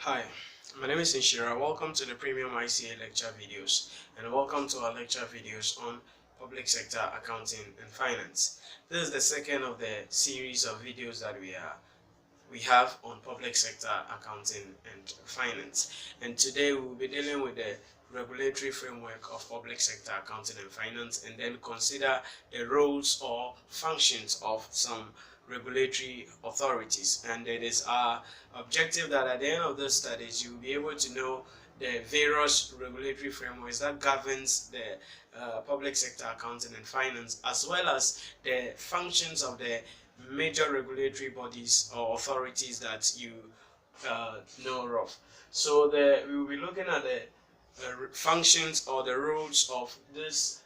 Hi, my name is Nhyira. Welcome to the Premium ICA lecture videos and welcome to our lecture videos on public sector accounting and finance. This is the second of the series of videos that we have on public sector accounting and finance. And today we will be dealing with the regulatory framework of public sector accounting and finance, and then consider the roles or functions of some regulatory authorities. And it is our objective that at the end of this studies you will be able to know the various regulatory frameworks that governs the public sector accounting and finance, as well as the functions of the major regulatory bodies or authorities that you know of. So we will be looking at the functions or the roles of this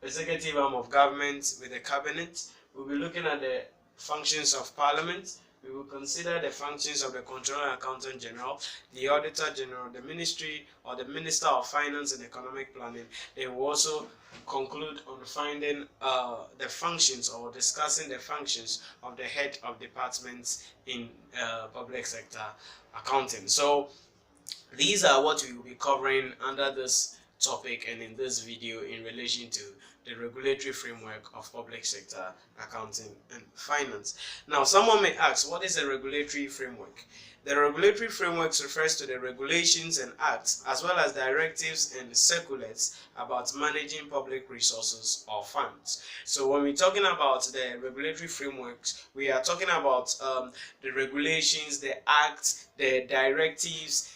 executive arm of government with the cabinet. We'll be looking at the functions of parliament. We will consider the functions of the Controller and Accountant General, the Auditor General, the Ministry or the Minister of Finance and Economic Planning. They will also conclude on finding the functions or discussing the functions of the head of departments in public sector accounting. So these are what we will be covering under this topic and in this video in relation to the regulatory framework of public sector accounting and finance. Now, someone may ask, what is a regulatory framework? The regulatory framework refers to the regulations and acts as well as directives and circulars about managing public resources or funds. So when we're talking about the regulatory frameworks, we are talking about the regulations, the acts, the directives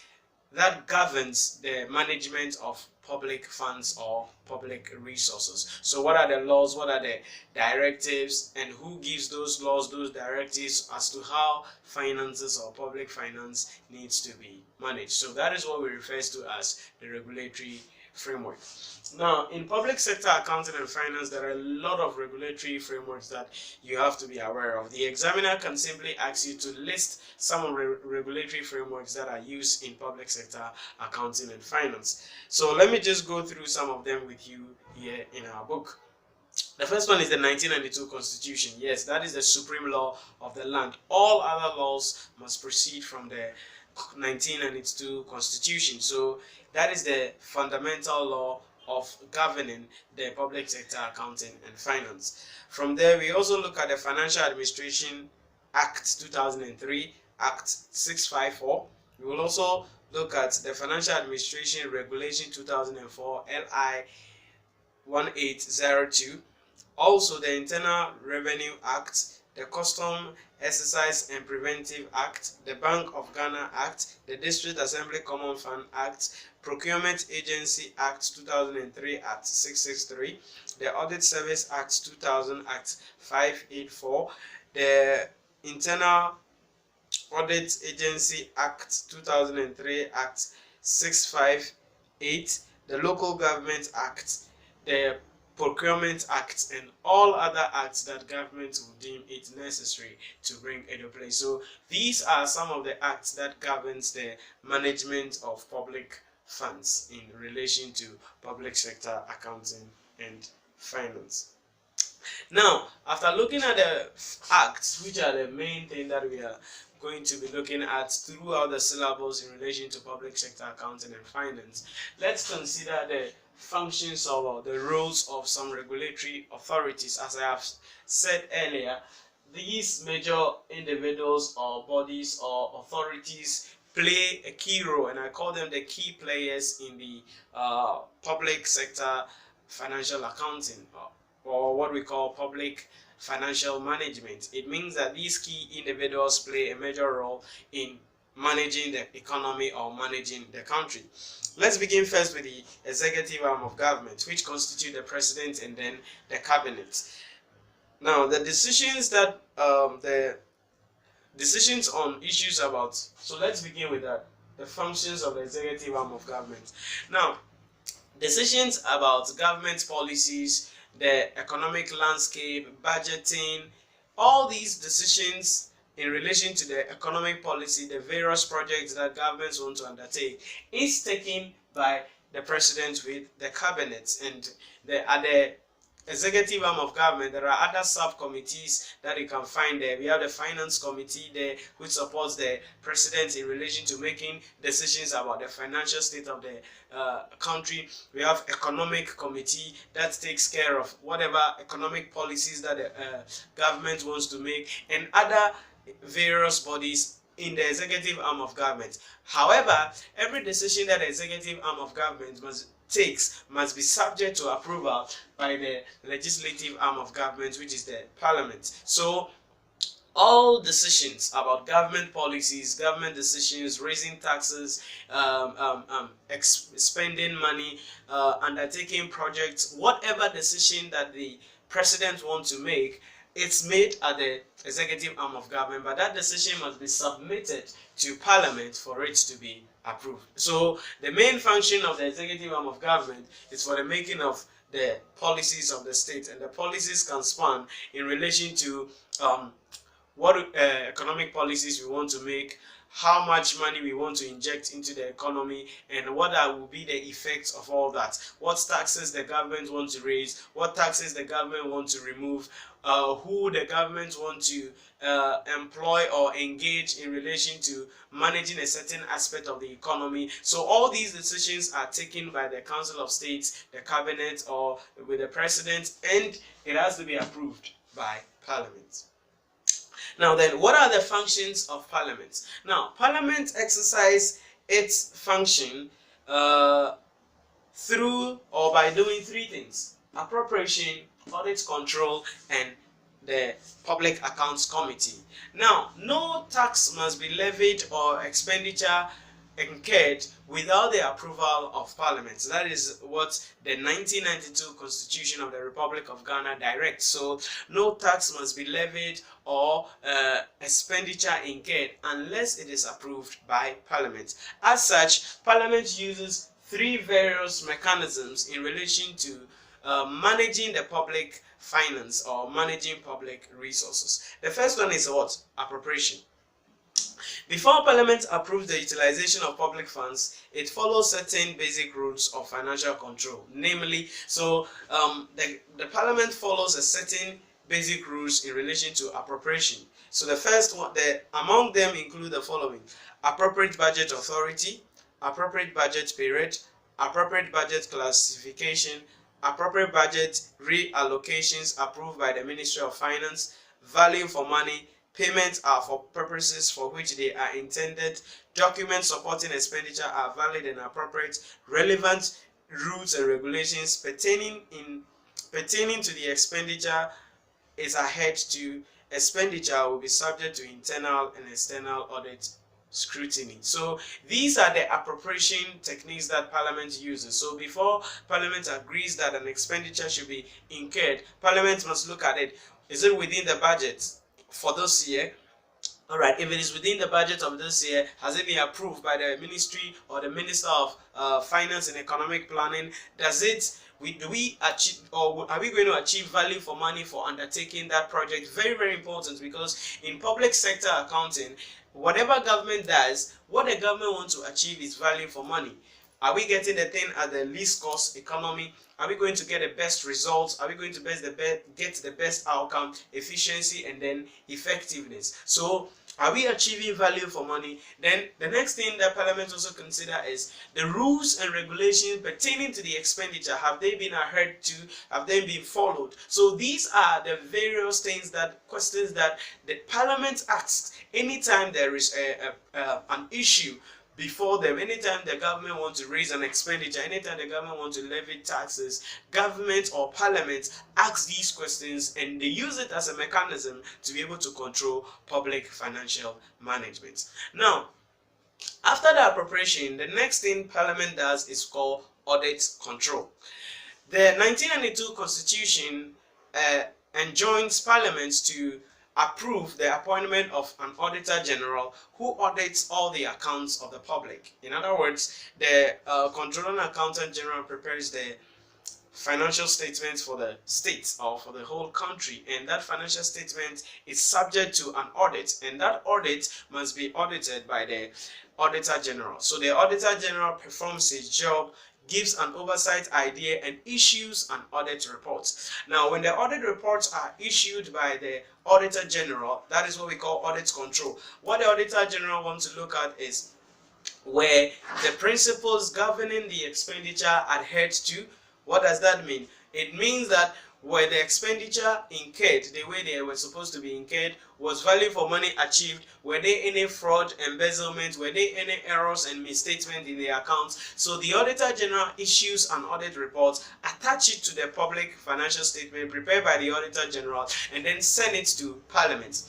that governs the management of public funds or public resources. So what are the laws, what are the directives, and who gives those laws, those directives as to how finances or public finance needs to be managed. So that is what we refer to as the regulatory framework. Now, in public sector accounting and finance, there are a lot of regulatory frameworks that you have to be aware of. The examiner can simply ask you to list some of the regulatory frameworks that are used in public sector accounting and finance. So let me just go through some of them with you here in our book. The first one is the 1992 Constitution. Yes, that is the supreme law of the land. All other laws must proceed from the 1992 Constitution. So that is the fundamental law of governing the public sector accounting and finance. From there, we also look at the Financial Administration Act 2003, Act 654. We will also look at the Financial Administration Regulation 2004, LI 1802. Also, the Internal Revenue Act, the Custom Exercise and Preventive Act, the Bank of Ghana Act, the District Assembly Common Fund Act, Procurement Agency Act 2003, Act 663, the Audit Service Act 2000, Act 584, the Internal Audit Agency Act 2003, Act 658, the Local Government Act, the Procurement Act, and all other acts that government will deem it necessary to bring into place. So these are some of the acts that governs the management of public funds in relation to public sector accounting and finance. Now, after looking at the acts, which are the main thing that we are going to be looking at throughout the syllabus in relation to public sector accounting and finance, let's consider the functions of the roles of some regulatory authorities. As I have said earlier, these major individuals or bodies or authorities play a key role, and I call them the key players in the public sector financial accounting, or what we call public financial management. It means that these key individuals play a major role in managing the economy or managing the country. Let's begin first with the executive arm of government, which constitute the president and then the cabinet. Now, the decisions that decisions on issues about, so let's begin with that, the functions of the executive arm of government. Now, decisions about government policies, the economic landscape, budgeting, all these decisions in relation to the economic policy, the various projects that governments want to undertake, is taken by the president with the cabinet, and at the executive arm of government, there are other subcommittees that you can find there. We have the finance committee there, which supports the president in relation to making decisions about the financial state of the country. We have economic committee that takes care of whatever economic policies that the government wants to make, and other various bodies in the executive arm of government. However, every decision that the executive arm of government must be subject to approval by the legislative arm of government, which is the parliament. So all decisions about government policies, government decisions, raising taxes, spending money, undertaking projects, whatever decision that the president wants to make, it's made at the executive arm of government, but that decision must be submitted to parliament for it to be approved. So the main function of the executive arm of government is for the making of the policies of the state, and the policies can span in relation to what economic policies we want to make, how much money we want to inject into the economy, and what will be the effects of all that. What taxes the government wants to raise, what taxes the government wants to remove, who the government wants to employ or engage in relation to managing a certain aspect of the economy. So all these decisions are taken by the Council of States, the cabinet, or with the president, and it has to be approved by parliament. Now then, what are the functions of parliament? Now, parliament exercise its function through or by doing three things: appropriation, audit control, and the Public Accounts Committee. Now, no tax must be levied or expenditure incurred without the approval of Parliament. So that is what the 1992 Constitution of the Republic of Ghana directs. So no tax must be levied or expenditure incurred unless it is approved by Parliament. As such, Parliament uses three various mechanisms in relation to managing the public finance or managing public resources. The first one is what? Appropriation. Before Parliament approves the utilization of public funds, it follows certain basic rules of financial control. Namely, the Parliament follows a certain basic rules in relation to appropriation. So the first one, among them include the following: appropriate budget authority, appropriate budget period, appropriate budget classification, appropriate budget reallocations approved by the Ministry of Finance, value for money, payments are for purposes for which they are intended, documents supporting expenditure are valid and appropriate, relevant rules and regulations pertaining to the expenditure is adhered to, expenditure will be subject to internal and external audit scrutiny. So these are the appropriation techniques that Parliament uses. So before Parliament agrees that an expenditure should be incurred, Parliament must look at it. Is it within the budget for this year? Alright, if it is within the budget of this year, has it been approved by the ministry or the Minister of Finance and Economic Planning? Do we achieve, or are we going to achieve value for money for undertaking that project? Very, very important, because in public sector accounting, whatever government does, what the government wants to achieve is value for money. Are we getting the thing at the least cost economy? Are we going to get the best results? Are we going to get the best outcome, efficiency, and then effectiveness? So are we achieving value for money? Then the next thing that Parliament also consider is the rules and regulations pertaining to the expenditure. Have they been adhered to? Have they been followed? So these are the various questions that the Parliament asks anytime there is an issue before them. Anytime the government wants to raise an expenditure, anytime the government wants to levy taxes, government or Parliament asks these questions, and they use it as a mechanism to be able to control public financial management. Now, after the appropriation, the next thing Parliament does is called audit control. The 1992 Constitution enjoins Parliament to approve the appointment of an Auditor General who audits all the accounts of the public. In other words, the Controller and Accountant General prepares the financial statements for the state or for the whole country, and that financial statement is subject to an audit, and that audit must be audited by the Auditor General. So the Auditor General performs his job gives an oversight idea, and issues an audit report. Now, when the audit reports are issued by the Auditor General, that is what we call audit control. What the Auditor General wants to look at is where the principles governing the expenditure adhered to. What does that mean? It means that where the expenditure incurred the way they were supposed to be incurred, was value for money achieved, were there any fraud, embezzlement, were there any errors and misstatement in the accounts. So the Auditor General issues an audit report, attach it to the public financial statement prepared by the Auditor General, and then send it to Parliament.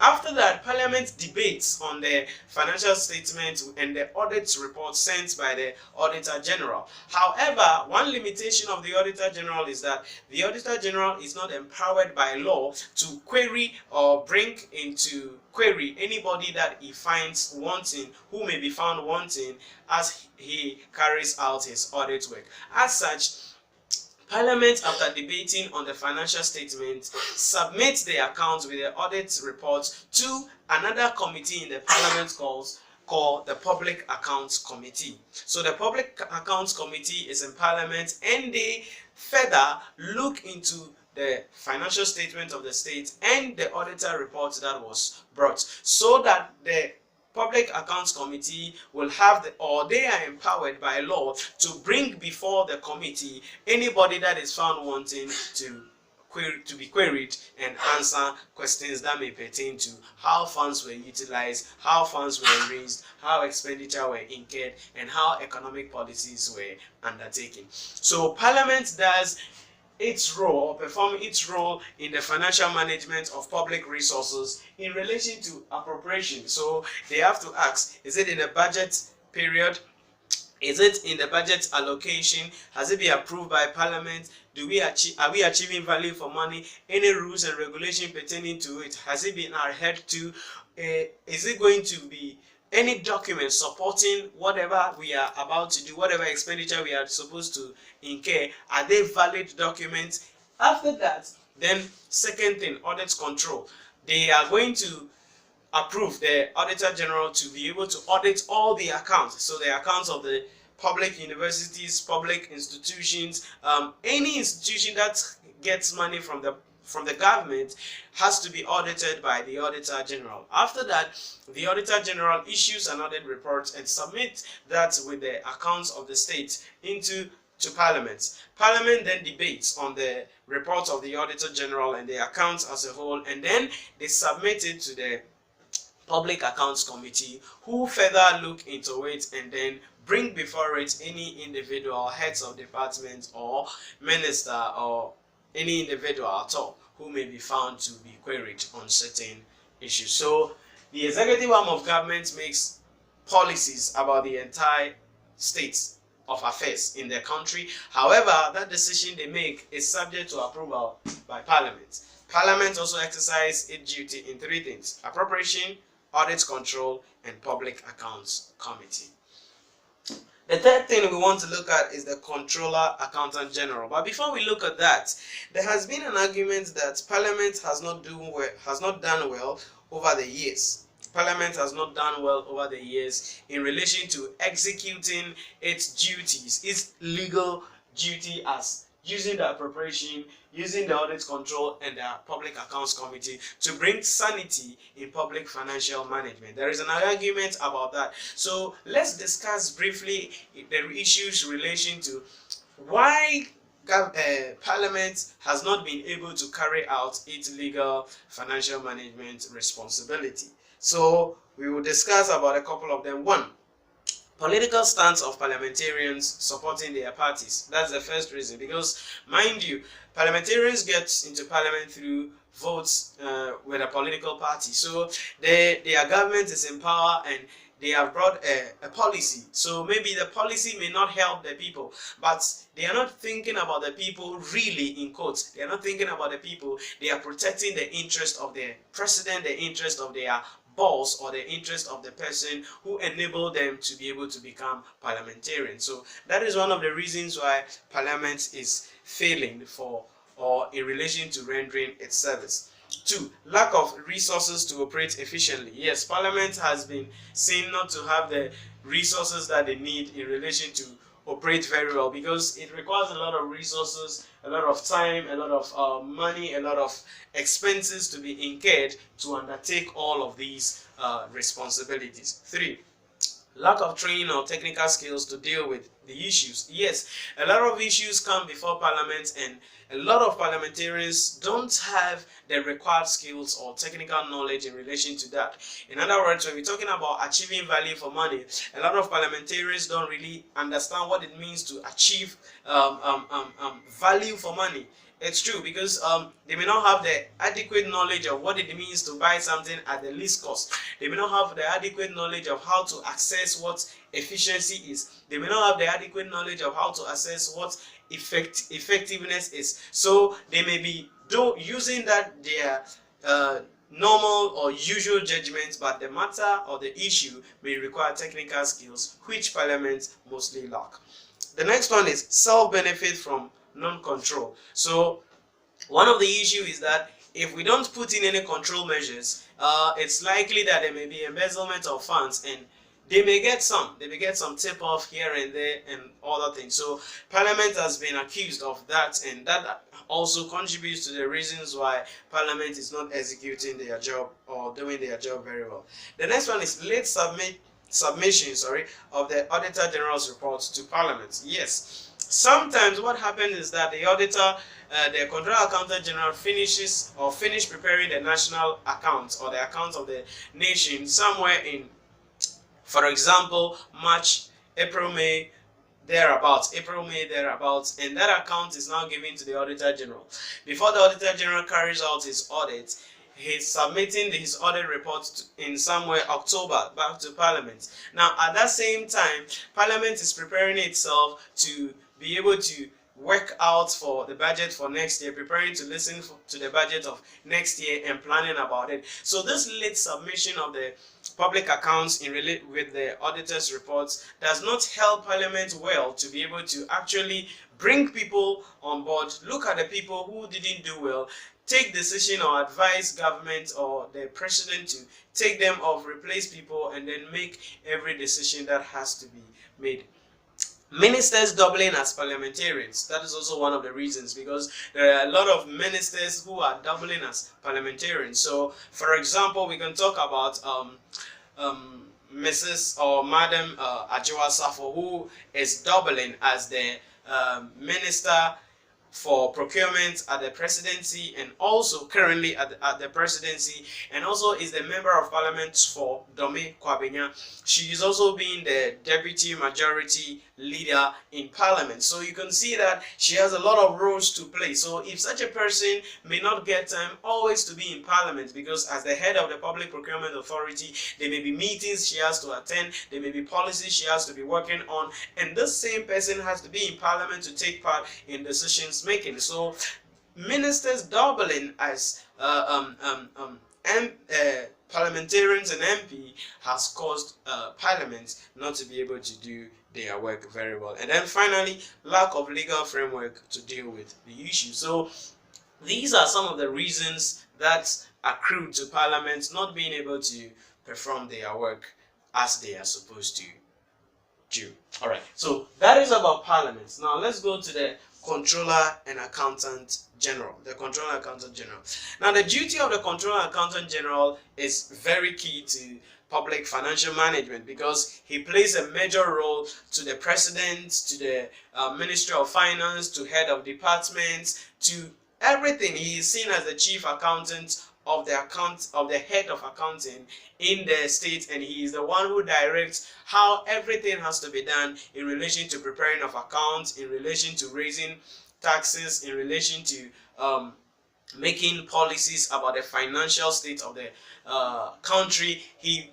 After that, Parliament debates on the financial statement and the audit report sent by the Auditor General. However, one limitation of the Auditor General is that the Auditor General is not empowered by law to query or bring into query anybody that he finds wanting, who may be found wanting as he carries out his audit work. As such, Parliament, after debating on the financial statement, submits the accounts with the audit report to another committee in the Parliament called the Public Accounts Committee. So the Public Accounts Committee is in Parliament, and they further look into the financial statement of the state and the auditor report that was brought, so that the Public Accounts Committee will have they are empowered by law to bring before the committee anybody that is found wanting to be queried and answer questions that may pertain to how funds were utilized, how funds were raised, how expenditure were incurred, and how economic policies were undertaken. So Parliament does its role, or perform its role in the financial management of public resources in relation to appropriation. So they have to ask, is it in a budget period? Is it in the budget allocation? Has it been approved by Parliament? Are we achieving value for money? Any rules and regulation pertaining to it? Has it been adhered to? Is it going to be any document supporting whatever we are about to do, whatever expenditure we are supposed to incur? Are they valid documents? After that, then second thing, audit control. They are going to approve the Auditor General to be able to audit all the accounts. So the accounts of the public universities, public institutions, any institution that gets money from the government has to be audited by the Auditor General. After that, the Auditor General issues an audit report and submits that with the accounts of the state to Parliament. Parliament then debates on the report of the Auditor General and the accounts as a whole, and then they submit it to the Public Accounts Committee, who further look into it and then bring before it any individual, heads of departments or minister or any individual at all who may be found to be queried on certain issues. So the executive arm of government makes policies about the entire state of affairs in the country. However, that decision they make is subject to approval by Parliament. Parliament also exercises its duty in three things: appropriation, audit control, and Public Accounts Committee. The third thing we want to look at is the Controller Accountant General. But before we look at that, there has been an argument that Parliament has not done well over the years. Parliament has not done well over the years in relation to executing its duties, its legal duty as using the appropriation, using the audit control and the Public Accounts Committee to bring sanity in public financial management. There is an argument about that. So let's discuss briefly the issues in relation to why Parliament has not been able to carry out its legal financial management responsibility. So we will discuss about a couple of them. One, political stance of parliamentarians supporting their parties. That's the first reason, because mind you, parliamentarians get into parliament through votes with a political party. So their government is in power and they have brought a policy. So maybe the policy may not help the people, but they are not thinking about the people really, in quotes. They are not thinking about the people. They are protecting the interest of the president, the interest of their boss, or the interest of the person who enabled them to be able to become parliamentarians. So that is one of the reasons why Parliament is failing in relation to rendering its service. Two, lack of resources to operate efficiently. Yes, Parliament has been seen not to have the resources that they need in relation to operate very well, because it requires a lot of resources, a lot of time, a lot of money, a lot of expenses to be incurred to undertake all of these responsibilities. 3. Lack of training or technical skills to deal with the issues. Yes, a lot of issues come before Parliament, and a lot of parliamentarians don't have the required skills or technical knowledge in relation to that. In other words, when we're talking about achieving value for money, a lot of parliamentarians don't really understand what it means to achieve value for money. It's true, because they may not have the adequate knowledge of what it means to buy something at the least cost. They may not have the adequate knowledge of how to access what efficiency is. They may not have the adequate knowledge of how to assess what effectiveness is. So they may be using that their normal or usual judgments, but the matter or the issue may require technical skills, which Parliament mostly lack. The next one is self-benefit from non-control. So one of the issues is that if we don't put in any control measures, it's likely that there may be embezzlement of funds, and they may get some tip off here and there and other things. So Parliament has been accused of that, and that also contributes to the reasons why Parliament is not executing their job or doing their job very well. The next one is late submission of the Auditor General's report to Parliament. Yes, sometimes what happens is that the auditor, the Controller Accountant General finish preparing the national accounts or the accounts of the nation somewhere in, for example, March, April, May, thereabouts, and that account is now given to the Auditor General. Before the Auditor General carries out his audit, he's submitting his audit report in somewhere October back to Parliament. Now, at that same time, Parliament is preparing itself to be able to work out for the budget for next year, preparing to listen to the budget of next year and planning about it. So this late submission of the public accounts with the auditor's reports does not help Parliament well to be able to actually bring people on board, look at the people who didn't do well, take decision or advise government or the president to take them off, replace people, and then make every decision that has to be made. Ministers doubling as parliamentarians. That is also one of the reasons, because there are a lot of ministers who are doubling as parliamentarians. So, for example, we can talk about Mrs. or Madam Ajiwa Safo, who is doubling as the Minister for Procurement at the presidency, and also currently at the presidency, and also is the member of parliament for Dome Kwabenya. She is also being the deputy majority leader in parliament. So you can see that she has a lot of roles to play. So if such a person may not get time always to be in parliament, because as the head of the Public Procurement Authority, there may be meetings she has to attend, there may be policies she has to be working on, and this same person has to be in parliament to take part in decisions making. So ministers doubling as parliamentarians and MP has caused Parliament not to be able to do their work very well. And then finally, lack of legal framework to deal with the issue. So these are some of the reasons that accrue to Parliament not being able to perform their work as they are supposed to do. Alright, so that is about Parliament. Now let's go to the Controller and Accountant General. The Controller and Accountant General. Now the duty of the Controller and Accountant General is very key to public financial management, because he plays a major role to the President, to the Ministry of Finance, to head of departments, to everything. He is seen as the chief accountant of the head of accounting in the state, and he is the one who directs how everything has to be done in relation to preparing of accounts, in relation to raising taxes, in relation to making policies about the financial state of the country. He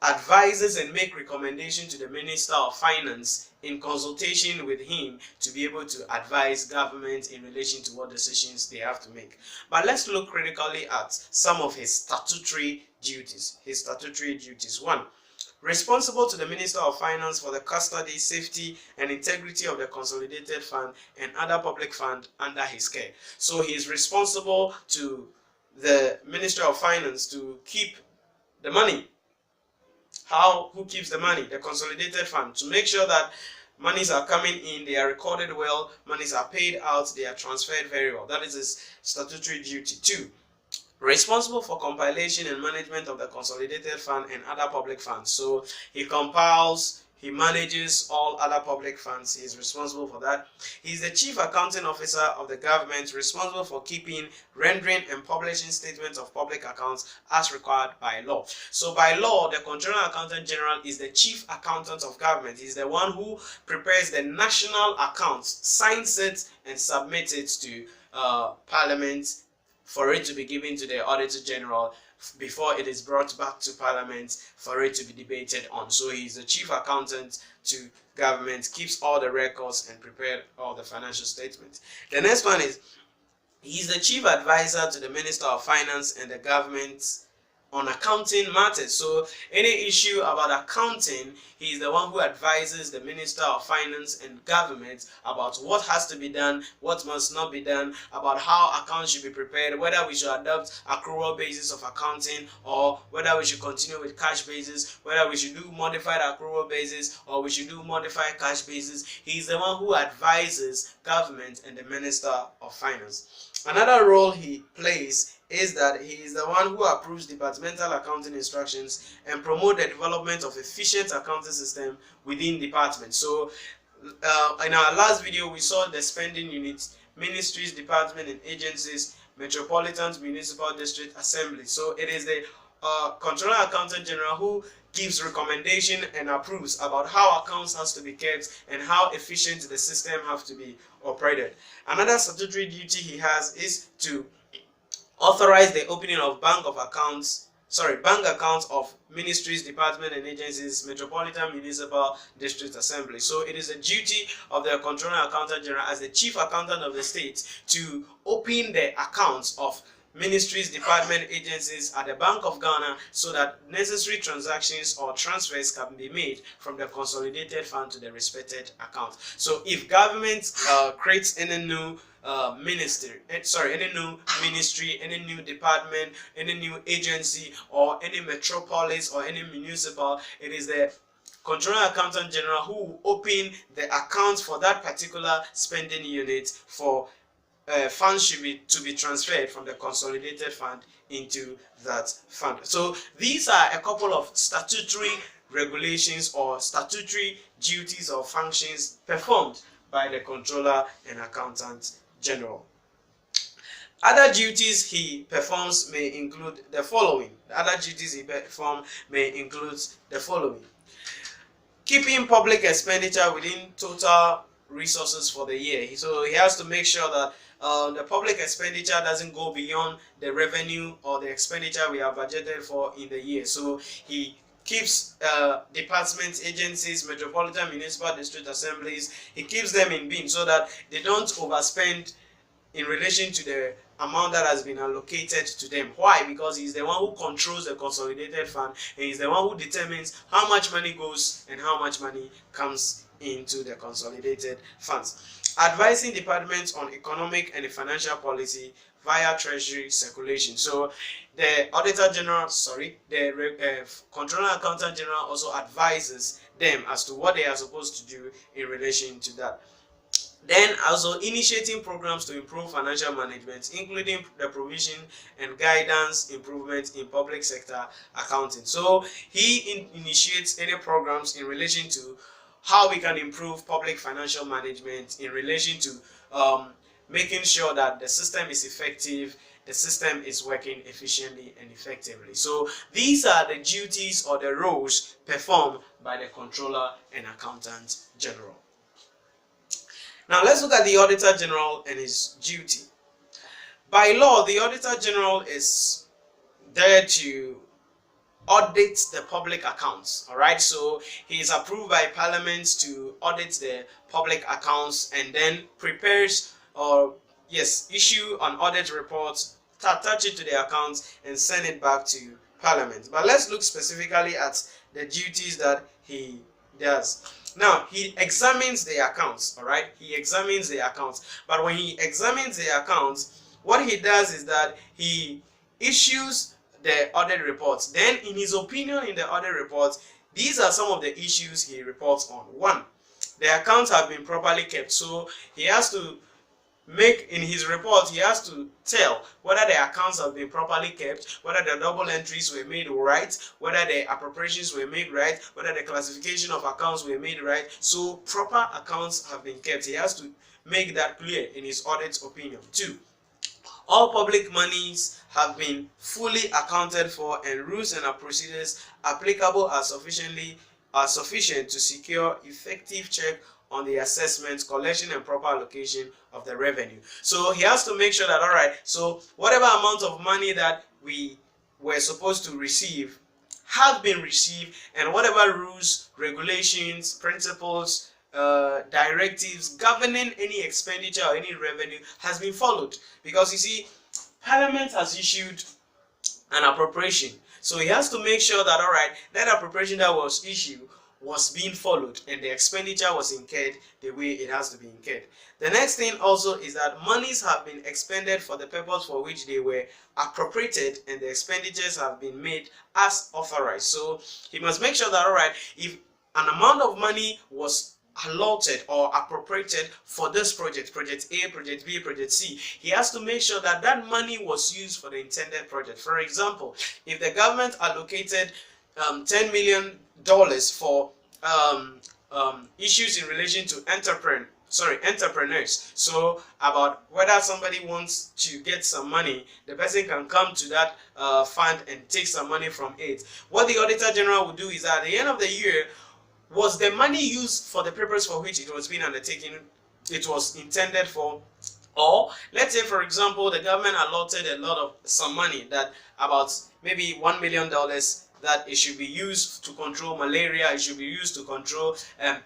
advises and make recommendations to the Minister of Finance in consultation with him to be able to advise government in relation to what decisions they have to make. But let's look critically at some of his statutory duties. 1. Responsible to the Minister of Finance for the custody, safety, and integrity of the consolidated fund and other public fund under his care. So he is responsible to the Minister of Finance to keep the money. Who keeps the money? The consolidated fund, to make sure that Monies are coming in, they are recorded well, monies are paid out, they are transferred very well. That is his statutory duty. 2, responsible for compilation and management of the consolidated fund and other public funds. So he compiles, he manages all other public funds. He is responsible for that. He is the chief accounting officer of the government, responsible for keeping, rendering, and publishing statements of public accounts as required by law. So by law, the Controller Accountant General is the chief accountant of government. He is the one who prepares the national accounts, signs it, and submits it to Parliament for it to be given to the Auditor General before it is brought back to Parliament for it to be debated on. So he is the chief accountant to government, keeps all the records and prepared all the financial statements. The next one is he is the chief advisor to the Minister of Finance and the government on accounting matters. So any issue about accounting, he is the one who advises the Minister of Finance and Government about what has to be done, what must not be done, about how accounts should be prepared, whether we should adopt accrual basis of accounting or whether we should continue with cash basis, whether we should do modified accrual basis or we should do modified cash basis. He is the one who advises government and the Minister of Finance. Another role he plays is that he is the one who approves departmental accounting instructions and promote the development of efficient accounting system within departments. So in our last video we saw the spending units, ministries, departments and agencies, metropolitan municipal district assembly. So it is the Controller Accountant General who gives recommendation and approves about how accounts has to be kept and how efficient the system have to be operated. Another statutory duty he has is to authorize the opening of bank accounts of ministries, departments and agencies, metropolitan municipal district assembly. So it is a duty of the Controller Accountant General as the chief accountant of the state to open the accounts of ministries, department, agencies at the Bank of Ghana so that necessary transactions or transfers can be made from the consolidated fund to the respected account. So if government creates any new any new ministry, any new department, any new agency, or any metropolis or any municipal, it is the Controller Accountant General who will open the accounts for that particular spending unit for funds to be transferred from the consolidated fund into that fund. So these are a couple of statutory regulations or statutory duties or functions performed by the Controller and Accountant General. Other duties he performs may include the following. Keeping public expenditure within total resources for the year. So he has to make sure that the public expenditure doesn't go beyond the revenue or the expenditure we have budgeted for in the year. So he keeps departments, agencies, metropolitan municipal district assemblies, he keeps them in bin so that they don't overspend in relation to the amount that has been allocated to them. Why? Because he's the one who controls the consolidated fund and he's the one who determines how much money goes and how much money comes into the consolidated funds. Advising departments on economic and financial policy via treasury circulation. So the Controller Accountant General also advises them as to what they are supposed to do in relation to that. Then also initiating programs to improve financial management, including the provision and guidance improvement in public sector accounting. So he initiates any programs in relation to how we can improve public financial management in relation to making sure that the system is effective, the system is working efficiently and effectively. So these are the duties or the roles performed by the Controller and Accountant General. Now let's look at the Auditor General and his duty. By law, the Auditor General is there to audit the public accounts. Alright, so he is approved by Parliament to audit the public accounts and then prepares issue an audit report, attach it to the accounts and send it back to Parliament. But let's look specifically at the duties that he does. Now, he examines the accounts, alright? He examines the accounts. But when he examines the accounts, what he does is that he issues the audit reports. Then, in his opinion in the audit reports, these are some of the issues he reports on. 1, the accounts have been properly kept. So he has to make, in his report, he has to tell whether the accounts have been properly kept, whether the double entries were made right, whether the appropriations were made right, whether the classification of accounts were made right. So proper accounts have been kept. He has to make that clear in his audit opinion. 2. All public monies have been fully accounted for, and rules and procedures applicable are sufficient to secure effective check on the assessment, collection, and proper allocation of the revenue. So he has to make sure that, all right, so whatever amount of money that we were supposed to receive have been received, and whatever rules, regulations, principles, directives governing any expenditure or any revenue has been followed. Because you see, Parliament has issued an appropriation, so he has to make sure that, all right, that appropriation that was issued was being followed and the expenditure was incurred the way it has to be incurred. The next thing also is that monies have been expended for the purpose for which they were appropriated, and the expenditures have been made as authorized. So he must make sure that, all right, if an amount of money was allotted or appropriated for this project, project A, project B, project C, he has to make sure that that money was used for the intended project. For example, if the government allocated $10 million for issues in relation to entrepreneurs, so about whether somebody wants to get some money, the person can come to that fund and take some money from it. What the Auditor General will do is that at the end of the year, was the money used for the purpose for which it was being undertaken, it was intended for? Or let's say, for example, the government allotted some money, that about maybe $1 million, that it should be used to control malaria, it should be used to control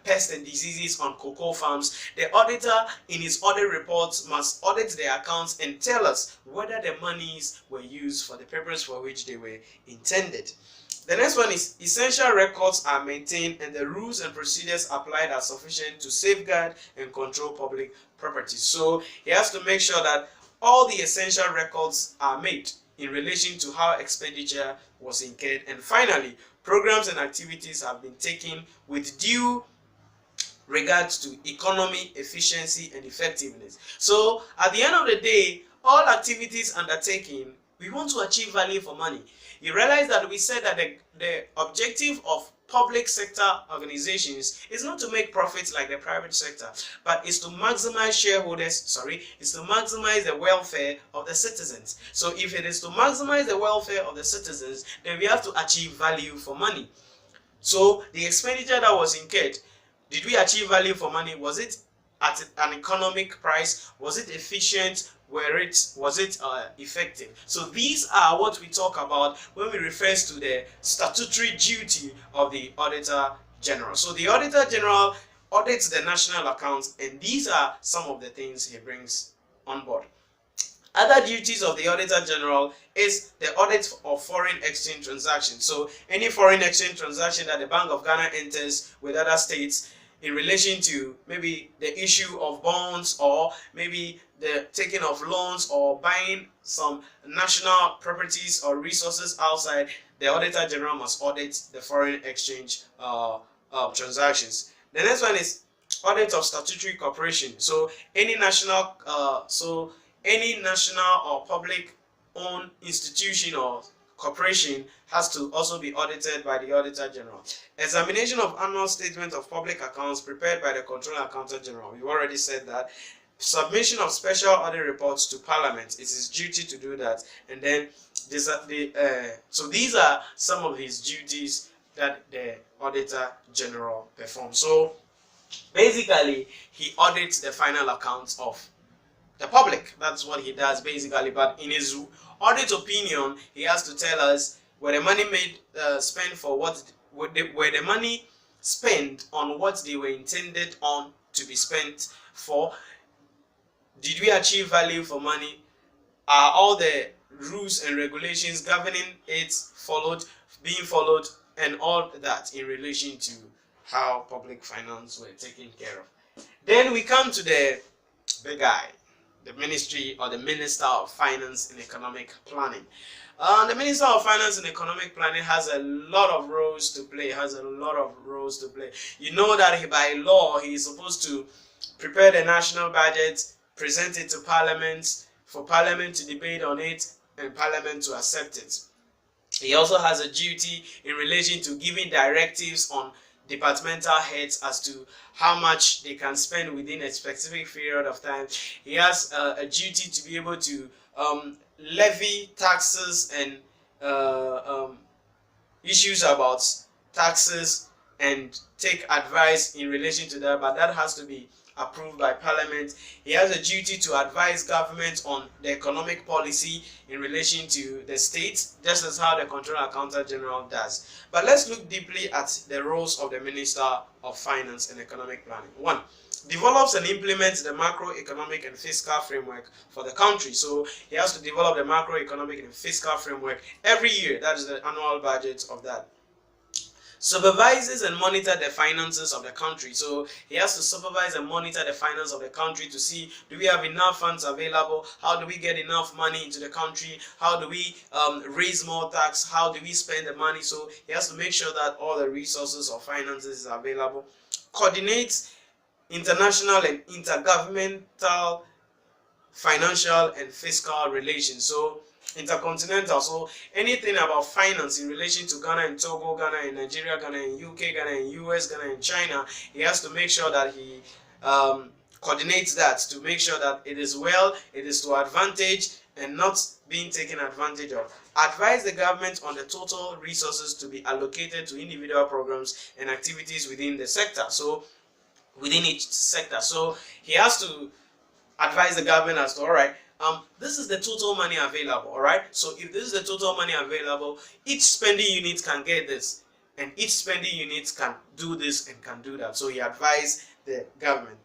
pests and diseases on cocoa farms. The auditor in his audit reports must audit the accounts and tell us whether the monies were used for the purpose for which they were intended. The next one is essential records are maintained and the rules and procedures applied are sufficient to safeguard and control public property. So he has to make sure that all the essential records are made in relation to how expenditure was incurred. And finally, programs and activities have been taken with due regards to economy, efficiency, and effectiveness. So at the end of the day, all activities undertaken, we want to achieve value for money. You realize that we said that the objective of public sector organizations is not to make profits like the private sector, but is to maximize is to maximize the welfare of the citizens. So if it is to maximize the welfare of the citizens, then we have to achieve value for money. So the expenditure that was incurred, did we achieve value for money? Was it at an economic price? Was it efficient? Was it effective? So these are what we talk about when we refer to the statutory duty of the Auditor General. So the Auditor General audits the national accounts, and these are some of the things he brings on board. Other duties of the Auditor General is the audit of foreign exchange transactions. So any foreign exchange transaction that the Bank of Ghana enters with other states in relation to maybe the issue of bonds, or maybe the taking of loans, or buying some national properties or resources outside, the Auditor General must audit the foreign exchange transactions. The next one is audit of statutory corporation. So any national or public owned institution or corporation has to also be audited by the Auditor General. Examination of annual statement of public accounts prepared by the Controller Accountant General. We've already said that. Submission of special audit reports to Parliament. It is his duty to do that. And then so these are some of his duties that the Auditor General performs. So basically, he audits the final accounts of the public. That's what he does basically. But in his audit opinion, he has to tell us were the money spent for what, were the money spent on what they were intended on to be spent for. Did we achieve value for money? Are all the rules and regulations governing it being followed, and all that in relation to how public finance were taken care of? Then we come to the big guy, the ministry or the Minister of Finance and Economic Planning. The Minister of Finance and Economic Planning has a lot of roles to play. You know that by law he is supposed to prepare the national budget, present it to Parliament, for Parliament to debate on it, and Parliament to accept it. He also has a duty in relation to giving directives on departmental heads as to how much they can spend within a specific period of time. He has a duty to be able to levy taxes and issues about taxes and take advice in relation to that, but that has to be approved by Parliament. He has a duty to advise government on the economic policy in relation to the state, just as how the Controller Accountant General does. But let's look deeply at the roles of the Minister of Finance and Economic Planning. 1. Develops and implements the macroeconomic and fiscal framework for the country. So he has to develop the macroeconomic and fiscal framework every year. That is the annual budget of that. Supervises and monitor the finances of the country. So he has to supervise and monitor the finance of the country to see, do we have enough funds available? How do we get enough money into the country? How do we raise more tax? How do we spend the money? So he has to make sure that all the resources of finances is available. Coordinates international and intergovernmental financial and fiscal relations. So intercontinental, so anything about finance in relation to Ghana and Togo, Ghana and Nigeria, Ghana and UK, Ghana and US, Ghana and China, he has to make sure that he coordinates that to make sure that it is to advantage and not being taken advantage of. Advise the government on the total resources to be allocated to individual programs and activities within the sector. So within each sector. So he has to advise the government as to, all right, this is the total money available, all right? So if this is the total money available, each spending unit can get this, and each spending unit can do this and can do that. So he advised the government.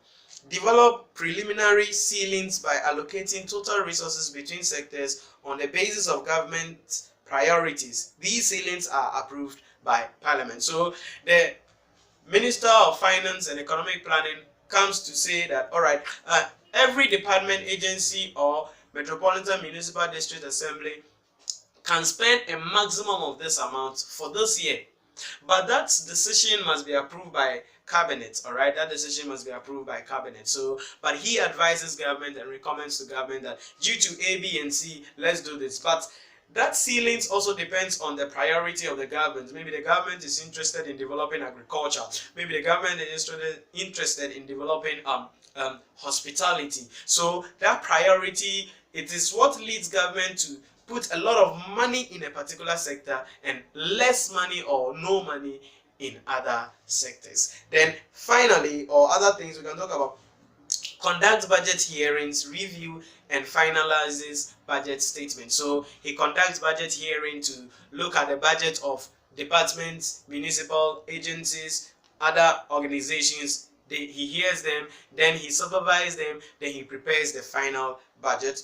Develop preliminary ceilings by allocating total resources between sectors on the basis of government priorities. These ceilings are approved by Parliament. So the Minister of Finance and Economic Planning comes to say that, all right, every department, agency, or Metropolitan Municipal District Assembly can spend a maximum of this amount for this year. But that decision must be approved by Cabinet, all right? That decision must be approved by Cabinet. So, but he advises government and recommends to government that due to A, B, and C, let's do this. But that ceilings also depends on the priority of the government. Maybe the government is interested in developing agriculture. Maybe the government is interested in developing hospitality. So that priority, it is what leads government to put a lot of money in a particular sector and less money or no money in other sectors. Then finally, or other things we can talk about, conducts budget hearings, review and finalizes budget statements. So he conducts budget hearing to look at the budget of departments, municipal agencies, other organizations. He hears them, then he supervises them, then he prepares the final budget.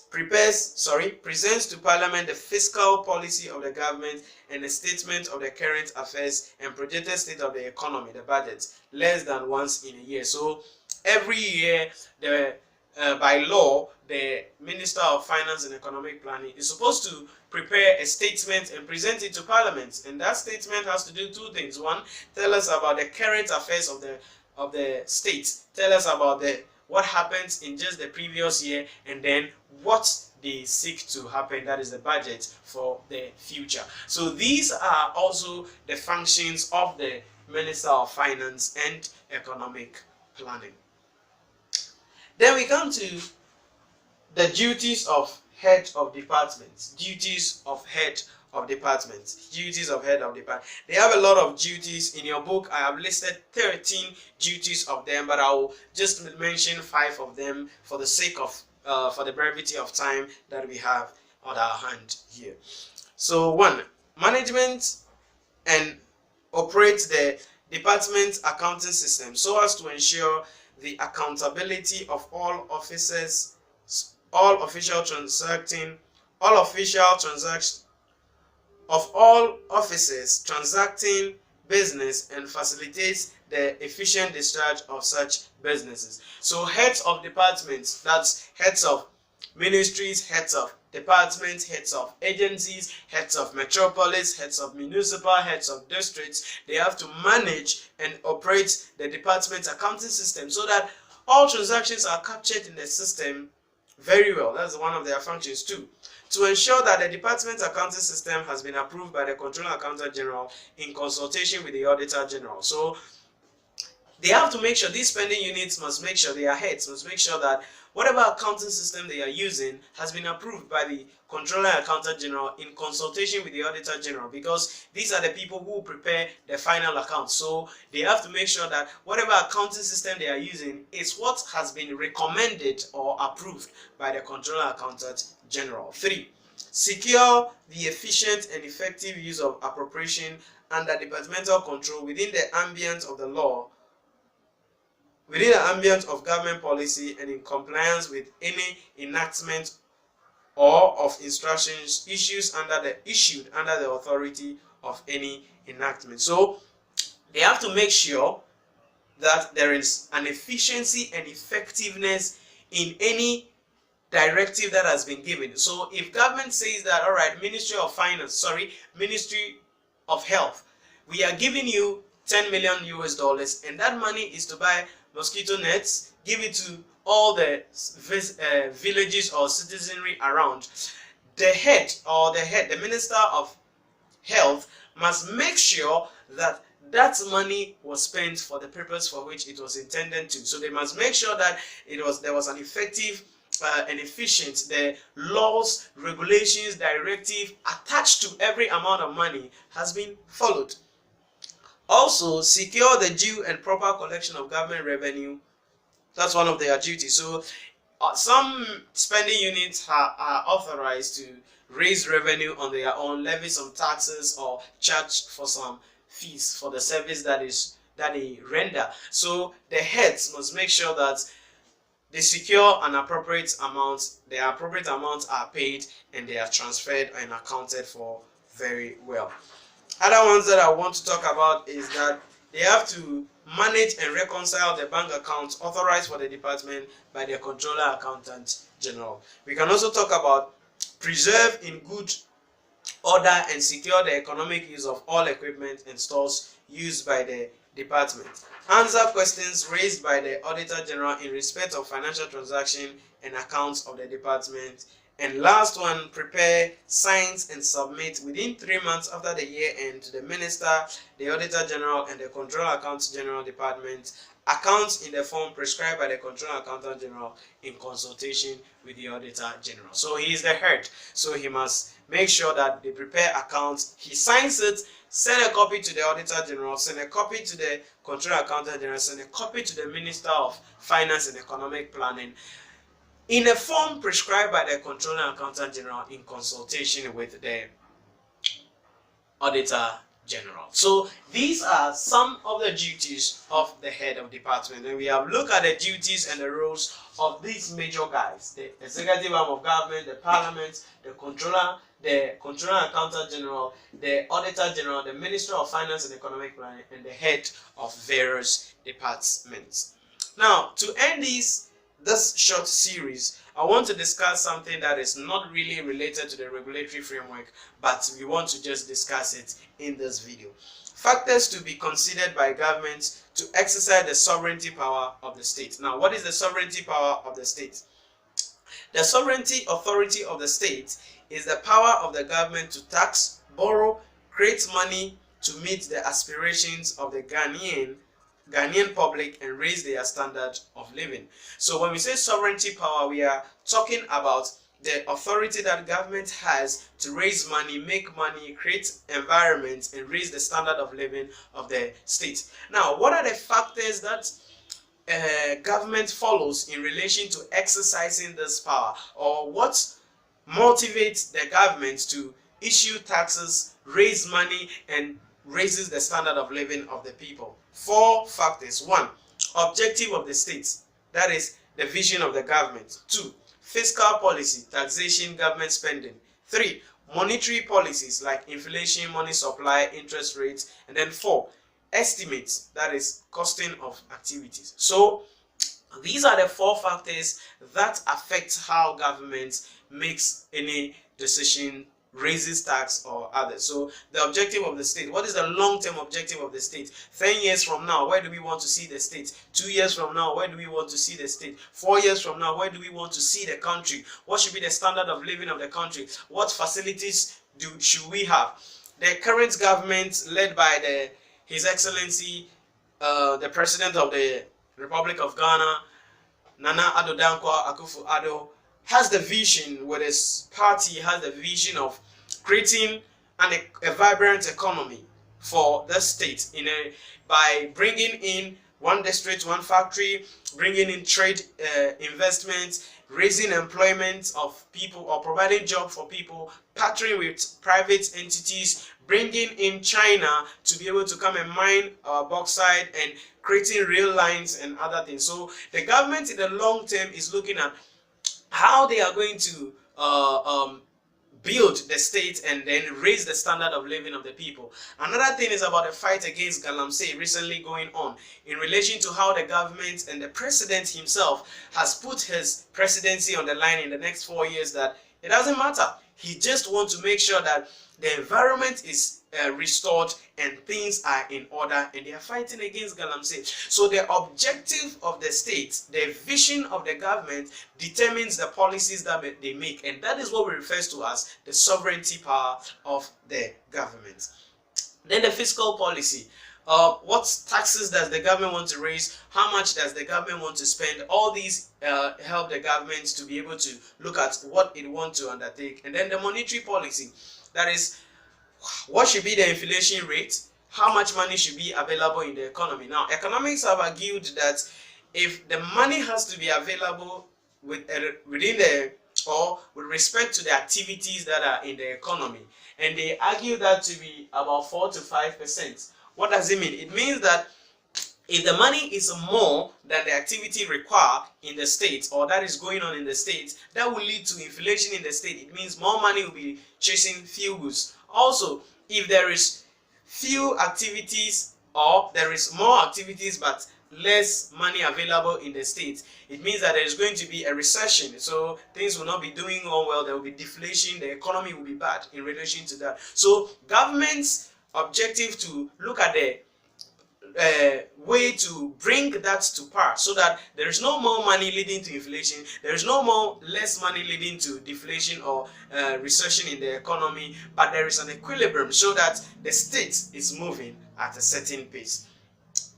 Presents to Parliament the fiscal policy of the government and a statement of the current affairs and projected state of the economy, the budget, less than once in a year. So every year, by law, the Minister of Finance and Economic Planning is supposed to prepare a statement and present it to Parliament. And that statement has to do two things. One, tell us about the current affairs of the state. Tell us about what happens in just the previous year, and then what they seek to happen, that is the budget for the future. So these are also the functions of the Minister of Finance and Economic Planning. Then we come to the duties of head of departments. Duties of head of departments. Duties of head of department. They have a lot of duties. In your book, I have listed 13 duties of them, but I will just mention 5 of them for the sake of, for the brevity of time that we have on our hand here. So 1, management and operate the department accounting system so as to ensure the accountability of all officers, all official officers transacting business and facilitates the efficient discharge of such businesses. So heads of departments, that's heads of ministries, heads of departments, heads of agencies, heads of metropolis, heads of municipal, heads of districts, they have to manage and operate the department's accounting system so that all transactions are captured in the system very well. That's one of their functions too. To ensure that the department's accounting system has been approved by the Controller Accountant General in consultation with the Auditor General. So they have to make sure, these spending units must make sure, their heads must make sure that whatever accounting system they are using has been approved by the Controller Accountant General in consultation with the Auditor General, because these are the people who prepare the final account. So they have to make sure that whatever accounting system they are using is what has been recommended or approved by the Controller Accountant General. 3. Secure the efficient and effective use of appropriation under departmental control within the ambient of the law, within the ambient of government policy, and in compliance with any enactment or of instructions issued under the authority of any enactment. So they have to make sure that there is an efficiency and effectiveness in any directive that has been given. So if government says that, all right, Ministry of Health, we are giving you $10 million US, and that money is to buy mosquito nets, give it to all the villages or citizenry around. The Minister of Health must make sure that that money was spent for the purpose for which it was intended to. So they must make sure that there was an effective and efficient, the laws, regulations, directive attached to every amount of money has been followed. Also, secure the due and proper collection of government revenue. That's one of their duties. So some spending units are authorized to raise revenue on their own, levy some taxes, or charge for some fees for the service that they render. So the heads must make sure that they secure an appropriate amount, the appropriate amounts are paid, and they are transferred and accounted for very well. Other ones that I want to talk about is that they have to manage and reconcile the bank accounts authorized for the department by the Controller Accountant General. We can also talk about preserve in good order and secure the economic use of all equipment and stores used by the department. Answer questions raised by the Auditor General in respect of financial transaction and accounts of the department. And last one, prepare, sign and submit within 3 months after the year end to the Minister, the Auditor General, and the Controller Accounts General Department accounts in the form prescribed by the Controller Accountant General in consultation with the Auditor General. So he is the head, so he must make sure that they prepare accounts, he signs it, send a copy to the Auditor General, send a copy to the Controller Accountant General, send a copy to the Minister of Finance and Economic Planning, in a form prescribed by the Controller Accountant General in consultation with the Auditor General. So these are some of the duties of the head of department, and we have looked at the duties and the roles of these major guys: the executive arm of government, the parliament, the controller accountant general, the auditor general, the minister of finance and economic planning, and the head of various departments. Now, to end this short series, I want to discuss something that is not really related to the regulatory framework, but we want to just discuss it in this video. Factors to be considered by governments to exercise the sovereignty power of the state. Now, what is the sovereignty power of the state? The sovereignty authority of the state is the power of the government to tax, borrow, create money to meet the aspirations of the Ghanaian public and raise their standard of living. So when we say sovereignty power, we are talking about the authority that government has to raise money, make money, create environments, and raise the standard of living of the state. Now, what are the factors that government follows in relation to exercising this power, or what motivates the government to issue taxes, raise money, and raises the standard of living of the people? 4 factors. 1, objective of the state, that is the vision of the government. 2, fiscal policy, taxation, government spending. 3, monetary policies like inflation, money supply, interest rates. And then 4, estimates, that is costing of activities. So these are the 4 factors that affect how government makes any decision, raises tax or others. So the objective of the state, what is the long-term objective of the state? 10 years from now, where do we want to see the state? 2 years from now, where do we want to see the state? 4 years from now, where do we want to see the country? What should be the standard of living of the country? What facilities should we have? The current government, led by His Excellency the President of the Republic of Ghana, Nana Addo Dankwa Akufo-Addo, has the vision, with his party has the vision of creating a vibrant economy for the state by bringing in one district, one factory, bringing in trade investments, raising employment of people or providing job for people, partnering with private entities, bringing in China to be able to come and mine our bauxite and creating rail lines and other things. So the government in the long term is looking at how they are going to build the state and then raise the standard of living of the people. Another thing is about the fight against galamsey recently going on in relation to how the government and the president himself has put his presidency on the line in the next 4 years, that it doesn't matter. He just wants to make sure that the environment is restored and things are in order, and they are fighting against galamsey. So the objective of the state, the vision of the government, determines the policies that they make, and that is what we refer to as the sovereignty power of the government. Then the fiscal policy. What taxes does the government want to raise? How much does the government want to spend? All these help the government to be able to look at what it wants to undertake. And then the monetary policy, that is, what should be the inflation rate? How much money should be available in the economy? Now, economics have argued that if the money has to be available within or with respect to the activities that are in the economy, and they argue that to be about 4 to 5%. What does it mean? It means that if the money is more than the activity required in the state, or that is going on in the state, that will lead to inflation in the state. It means more money will be chasing few goods. Also, if there is few activities, or there is more activities but less money available in the state, it means that there is going to be a recession. So things will not be doing well. There will be deflation. The economy will be bad in relation to that. So government's objective to look at the way to bring that to par, so that there is no more money leading to inflation, there is no more less money leading to deflation or recession in the economy, but there is an equilibrium so that the state is moving at a certain pace.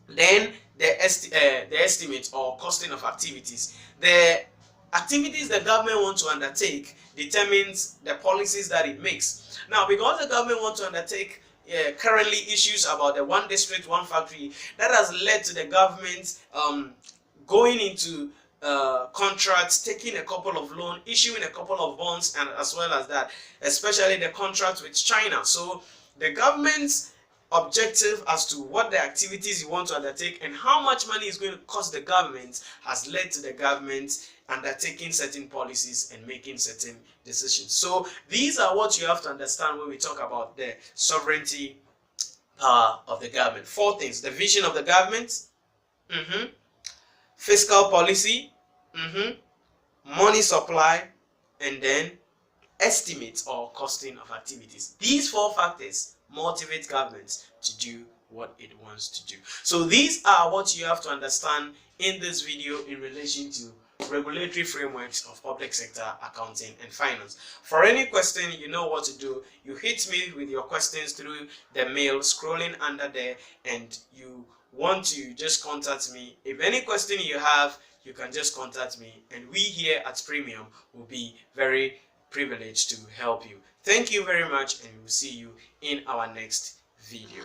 Then the estimate or costing of activities. The activities the government wants to undertake determines the policies that it makes. Now, because the government wants to undertake currently issues about the one district, one factory, that has led to the government going into contracts, taking a couple of loans, issuing a couple of bonds, and as well as that, especially the contract with China. So the government's objective as to what the activities you want to undertake and how much money is going to cost the government has led to the government undertaking certain policies and making certain decisions. So these are what you have to understand when we talk about the sovereignty power of the government. 4 things: the vision of the government, fiscal policy, money supply, and then estimates or costing of activities. These 4 factors motivate governments to do what it wants to do. So these are what you have to understand in this video in relation to regulatory frameworks of public sector accounting and finance. For any question, you know what to do. You hit me with your questions through the mail scrolling under there, and you want to just contact me. If any question you have, you can just contact me, and we here at Premium will be very privileged to help you. Thank you very much, and we'll see you in our next video.